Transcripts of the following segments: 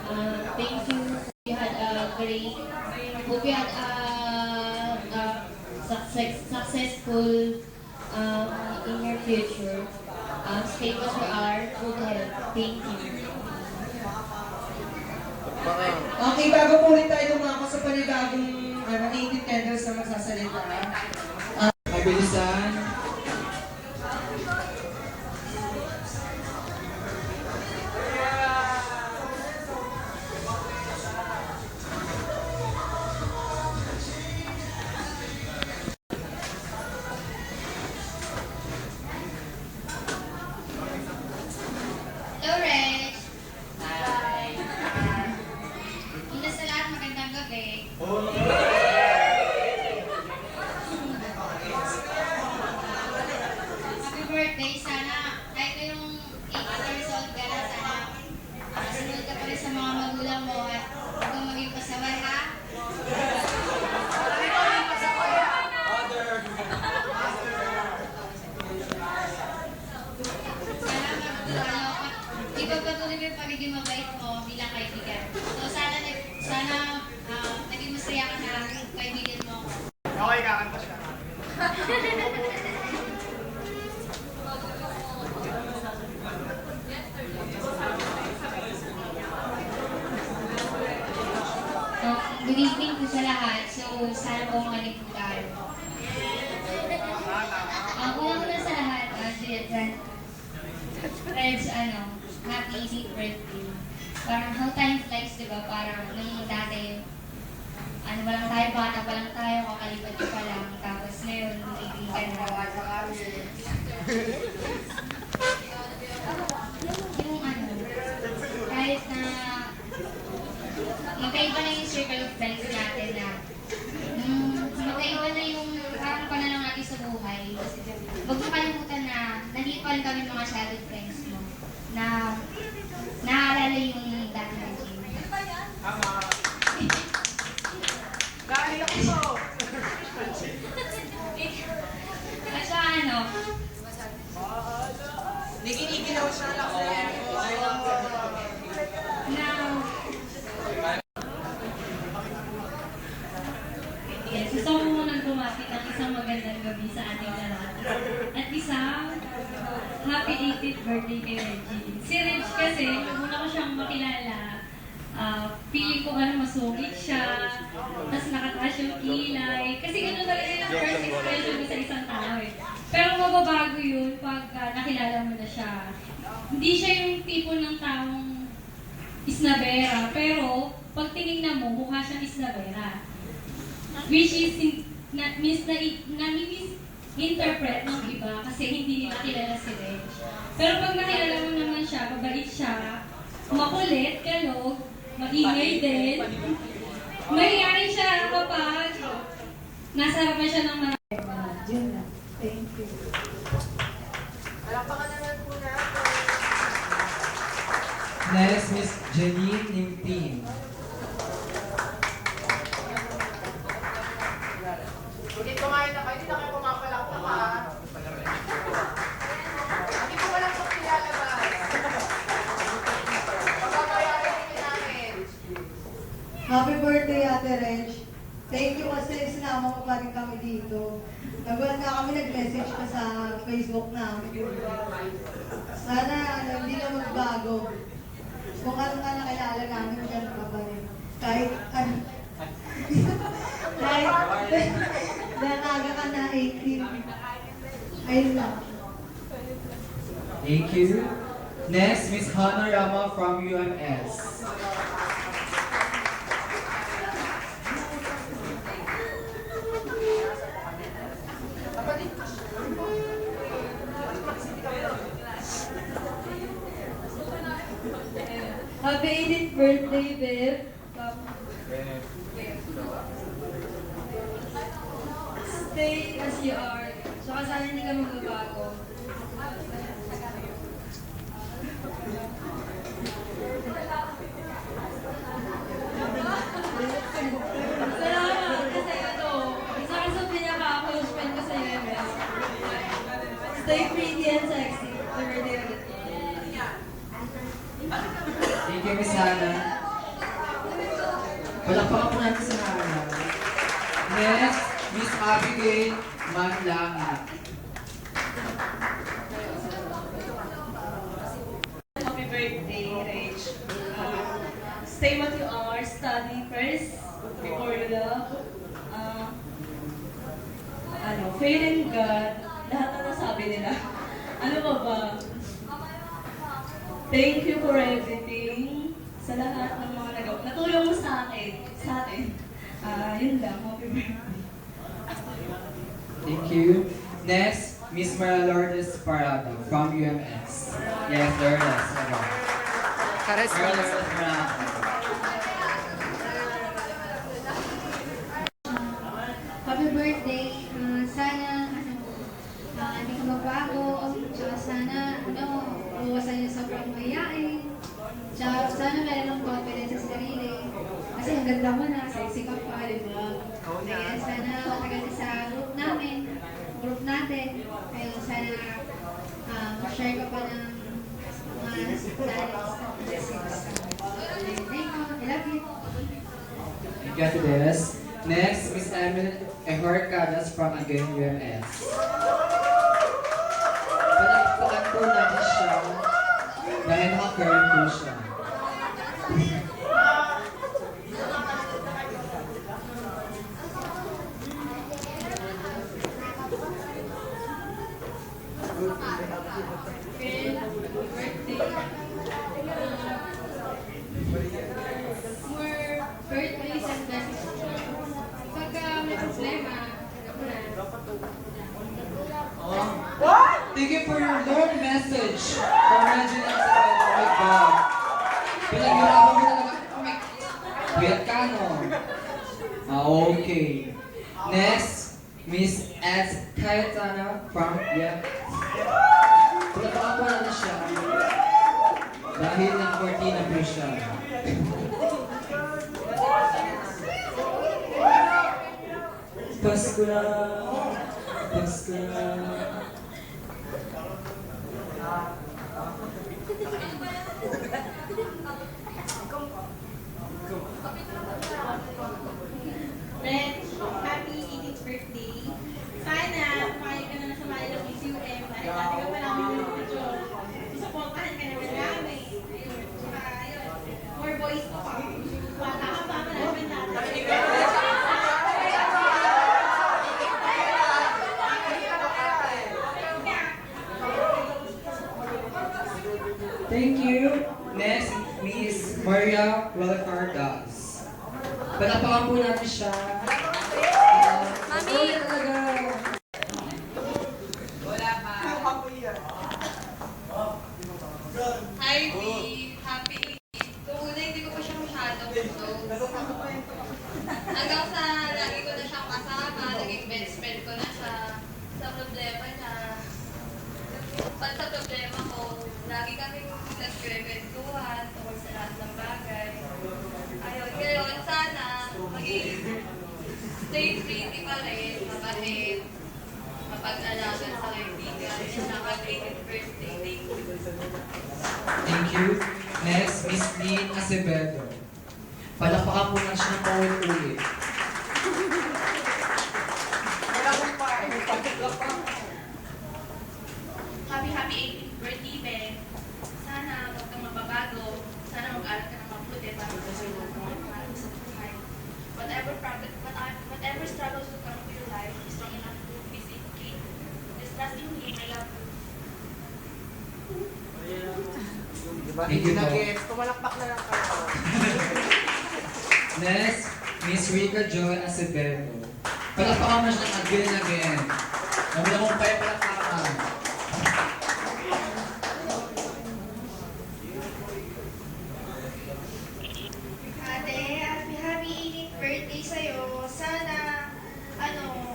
Thank you. You had a great, hope you had a successful in your future. Stay as you are. Good health. Thank you. Okay, bago po ulit tayo lumako sa panibagong native tenders na magsasalita. Mabilisan. Hello, Reg. Hi. Una sa lahat, magandang gabi. Happy birthday. Sana, kahit na yung 80 years old ka na, sana masunod ka pa rin sa mga magulang mo at huwag kang maging pasaway, ha? Ipagpatuloy mo yung pagiging mabait mo bilang kaibigan. So sana naging masaya ka na kaibigan mo. Okay, kakanta siya. Good evening po sa lahat. So sana po mga nagpuntahan. Una sa lahat, Reds, happy 8th birthday. Parang how time flies, di ba? Parang nung dati, walang tayo, bata pa lang tayo, kakalipat ko pa lang. Tapos ngayon, 18 ka na. Yung kahit na magkaiba na yung circle of friends natin na magkaiba na yung parang pananaw natin sa buhay. Huwag mo kalimutan na nandito pa rin kami mga childhood friends mo na naaalala yung dati ng gym. Tama. Dahil ako po. At saka Naginigilaw siya lang ako. yes, gusto ko munang bumati ng isang magandang gabi sa ating lahat. At isang happy 80th birthday kay Reggie. Si Reg kasi, nung una ko siyang makilala, feeling ko masungit siya, tapos nakataas yung kilay. Kasi gano'n talaga yung first expression mo sa isang tao eh. Pero mababago yun pag nakilala mo na siya. Hindi siya yung tipo ng taong isnabera, pero pag tinignan mo, mukha siyang isnabera. Which is, nami-misinterpret ng iba kasi hindi nila kilala si Reg. Pero pag nakilala mo naman siya, mabait siya, makulit, kalog, maingay din. Mahihayin siya kapag nasa harapan siya ng mga... Yun na. Thank you. Palakpakan naman po natin. Next, Miss Janine Nimtin. Hindi kumain na kayo, hindi na kayo pumapalakpak ha. Hindi ko walang pagkilalabas. Pagpapayarin din namin. Happy birthday, Ate Reg. Thank you kasi sinama mo pa rin kami dito. Nagulat nga kami, nag-message ka sa Facebook namin. Sana hindi na magbago. Kung ano nga nakilala namin, ganun ka pa rin. Kahit kahit nanaga ka na 18. Ayun lang. Thank you. Next, Miss Hannah Rama from UMS. Happy 18th birthday, babe. Stay as you are. Saka sana hindi ka magbabago. Salamat kasi isa ka sa pinaka-accomplishment ko sa UMS. Stay pretty and sexy. The birthday ulit. Thank you, Miss Hannah. Palakpakan po natin sa Hana. Next, Miss Abigail Manlangit. Happy birthday, Rach. Stay what you are, study first before you love. Faith in God, lahat na nasabi nila. Ano ba ba? Thank you for everything. Sa lahat ng mga natulong mo sa akin. Yun lang, happy birthday. Thank you. Next, Miss Maria Lourdes Parada from UMS. Yes, Lourdes. Maria Lourdes Parada. Happy birthday. Sana hindi ka magbago. Tsaka sana uwasan niyo sobrang mayayain. Tsaka sana meron ng confidence sa sarili. Kasi ang ganda mo na, sexy ka pa, di ba? Kaya sana matagal ka sa group natin. Kaya sana share ka pa ng mga talents at blessings. Thank you. I love you. Thank you, Ate Des. Next, Miss Emily Ehorcadas from again UMS. Palakpakan po natin siya dahil naka-current po siya. More birthdays and blessings. Pagka may problema, Thank you for your long message from Regina Isabel. Oh my God. Pinaghirapan mo talaga. Oh my God. Kuyat ka, no? Okay. Next, Miss S. Cayetana from Pinapakan po natin siya. Dahil ng 14 na po siya. Pasko na. Pasko na. Red, happy 18th birthday. Sana, kumain ka na sa Manila PCUM. Dahil dati ka pa namin yung video. Susuportahan ka naman namin. Ayun. Tsaka, ayun. More boys to come. Wala ka pa, malaman natin. Thank you. Next, Miss Maria Walacardas. Palapakan po natin siya. Mami! Talaga. Hi, B. Happy 18. Kung una, hindi ko pa siya masyadong gusto. Hanggang sa lagi ko na siyang kasama, naging best friend ko na siya. Sa problema niya. Pag sa problema ko, lagi kaming nagkwentuhan tungkol sa lahat ng bagay. Ayun, ngayon, sana maging stay pretty pa rin, mabait, mapag-alagan sa kaibigan, at saka 18th birthday. Thank you. Thank you. Next, Miss Lynn Acevedo. Palakpakan po natin siya ng paulit-ulit. Happy 18th birthday, Ben. Sana huwag kang mababago. Sana mag-aral ka ng mabuti para makasunod ng mga pangarap sa buhay. Whatever struggles will come to your life, be strong enough to face it, okay? Just trust in me. I love you. Thank you po. Tumalakpak na lang kayo. Next, Miss Rica Joy Acevedo. Palakpakan mo siya ng again and again. Nabi na mong kayo palakpakan. Ate, happy 18th birthday sa'yo. Sana,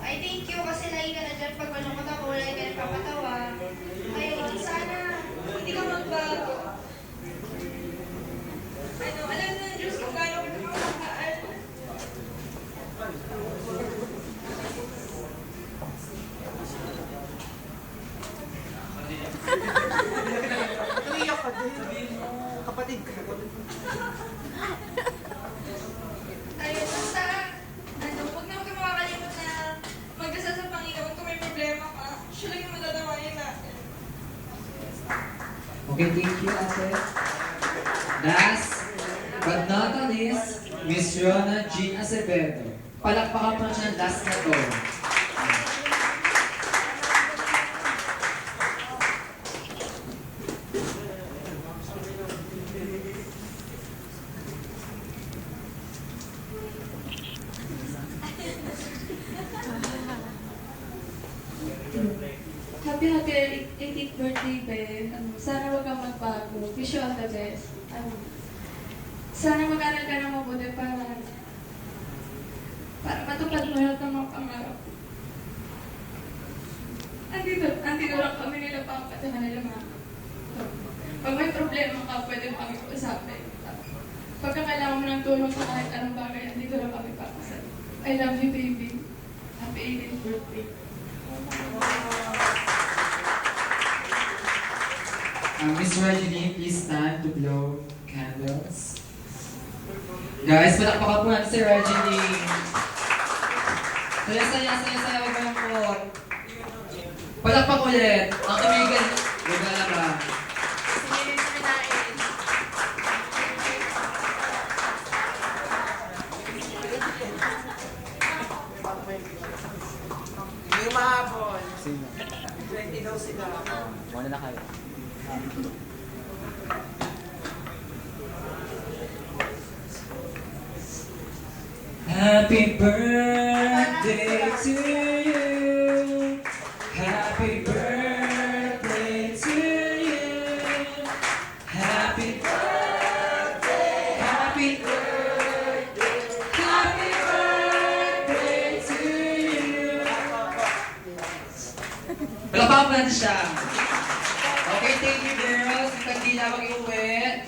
I thank you kasi lagi ka na dyan pag malungkot ako, lagi ka nagpapatawa. Ayun, sana, hindi ka magbago. Alam na ng Diyos kung gaano ka kapagkaan. Okay, thank you, ate. Last but not the least, Miss Rona Jean Acevedo. Palakpakan po na siya ng last na to. Happy 18th birthday, Be. Sana wag kang magbago. Wish you all the best. Sana mag-aral ka ng mabuti para matupad mo lahat ng mga pangarap. Andito lang kami nila Papa at nila Mama. Pag may problema ka, pwede mo kami usapin. Pagka kailangan mo ng tulong sa kahit anong bagay, andito lang kami para sa'yo. I love you, baby. Happy 18th birthday. Miss Regine, please stand to blow candles. Guys, palakpakan po natin si Regine. Saya-saya, wag kayong po. Palakpak ulit. Ang tumigil. Huwag na ba? Hindi mahabol. 20 daw sila. Muna na kayo. Happy birthday to you. Happy birthday to you. Happy birthday. Happy birthday. Happy birthday to you. Palapakan po natin siya. Okay, thank you girls. Hindi na mag-iuwi.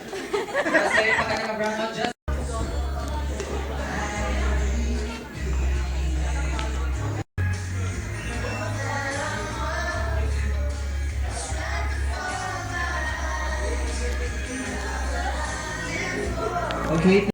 Kasi pagka naka-brown out, just okay.